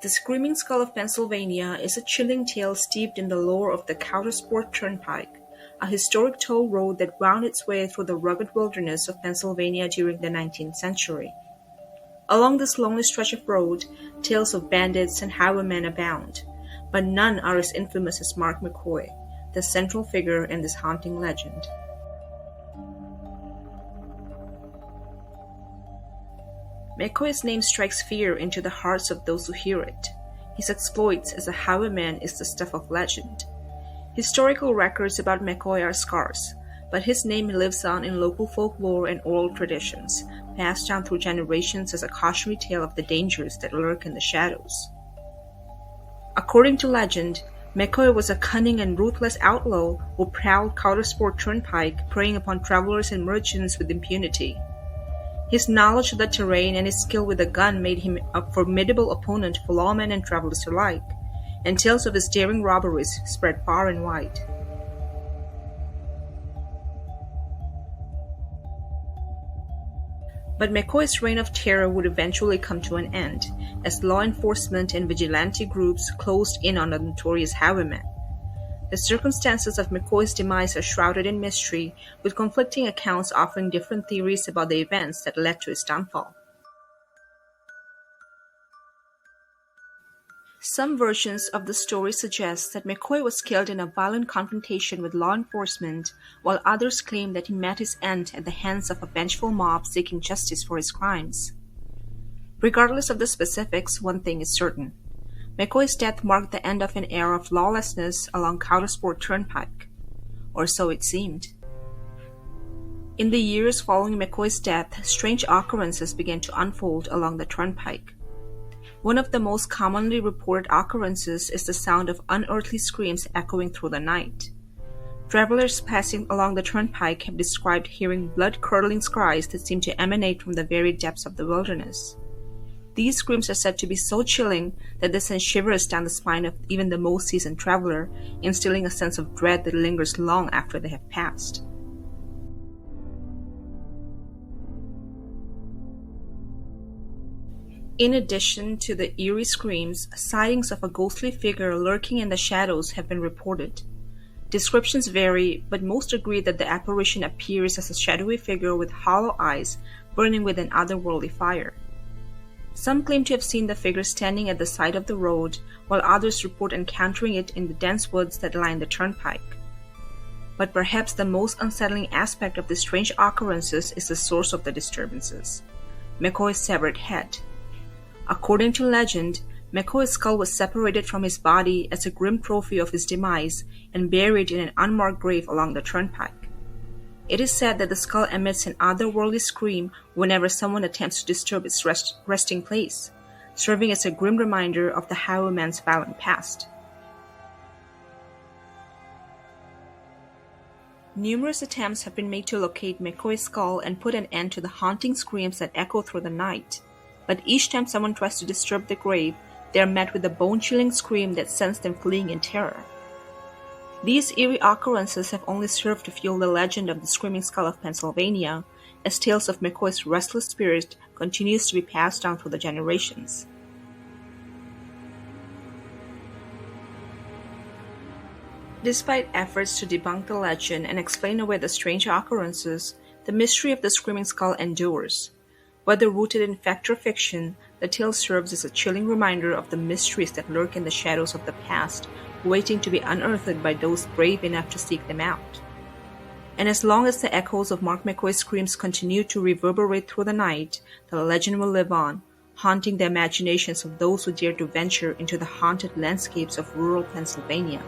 The Screaming Skull of Pennsylvania is a chilling tale steeped in the lore of the Coudersport Turnpike, a historic toll road that wound its way through the rugged wilderness of Pennsylvania during the 19th century. Along this lonely stretch of road, tales of bandits and highwaymen abound, but none are as infamous as Mark McCoy, the central figure in this haunting legend. McCoy's name strikes fear into the hearts of those who hear it. His exploits as a highwayman is the stuff of legend. Historical records about McCoy are scarce, but his name lives on in local folklore and oral traditions, passed down through generations as a cautionary tale of the dangers that lurk in the shadows. According to legend, McCoy was a cunning and ruthless outlaw who prowled Coudersport Turnpike, preying upon travelers and merchants with impunity. His knowledge of the terrain and his skill with a gun made him a formidable opponent for lawmen and travelers alike, and tales of his daring robberies spread far and wide. But McCoy's reign of terror would eventually come to an end, as law enforcement and vigilante groups closed in on the notorious highwayman. The circumstances of McCoy's demise are shrouded in mystery, with conflicting accounts offering different theories about the events that led to his downfall. Some versions of the story suggest that McCoy was killed in a violent confrontation with law enforcement, while others claim that he met his end at the hands of a vengeful mob seeking justice for his crimes. Regardless of the specifics, one thing is certain. McCoy's death marked the end of an era of lawlessness along Coudersport Turnpike, or so it seemed. In the years following McCoy's death, strange occurrences began to unfold along the turnpike. One of the most commonly reported occurrences is the sound of unearthly screams echoing through the night. Travelers passing along the turnpike have described hearing blood-curdling cries that seem to emanate from the very depths of the wilderness. These screams are said to be so chilling that they send shivers down the spine of even the most seasoned traveler, instilling a sense of dread that lingers long after they have passed. In addition to the eerie screams, sightings of a ghostly figure lurking in the shadows have been reported. Descriptions vary, but most agree that the apparition appears as a shadowy figure with hollow eyes burning with an otherworldly fire. Some claim to have seen the figure standing at the side of the road, while others report encountering it in the dense woods that line the turnpike. But perhaps the most unsettling aspect of the strange occurrences is the source of the disturbances: McCoy's severed head. According to legend, McCoy's skull was separated from his body as a grim trophy of his demise and buried in an unmarked grave along the turnpike. It is said that the skull emits an otherworldly scream whenever someone attempts to disturb its resting place, serving as a grim reminder of the highwayman's violent past. Numerous attempts have been made to locate McCoy's skull and put an end to the haunting screams that echo through the night, but each time someone tries to disturb the grave, they are met with a bone-chilling scream that sends them fleeing in terror. These eerie occurrences have only served to fuel the legend of the Screaming Skull of Pennsylvania, as tales of McCoy's restless spirit continues to be passed down through the generations. Despite efforts to debunk the legend and explain away the strange occurrences, the mystery of the Screaming Skull endures. Whether rooted in fact or fiction, the tale serves as a chilling reminder of the mysteries that lurk in the shadows of the past, waiting to be unearthed by those brave enough to seek them out. And as long as the echoes of Mark McCoy's screams continue to reverberate through the night, the legend will live on, haunting the imaginations of those who dare to venture into the haunted landscapes of rural Pennsylvania.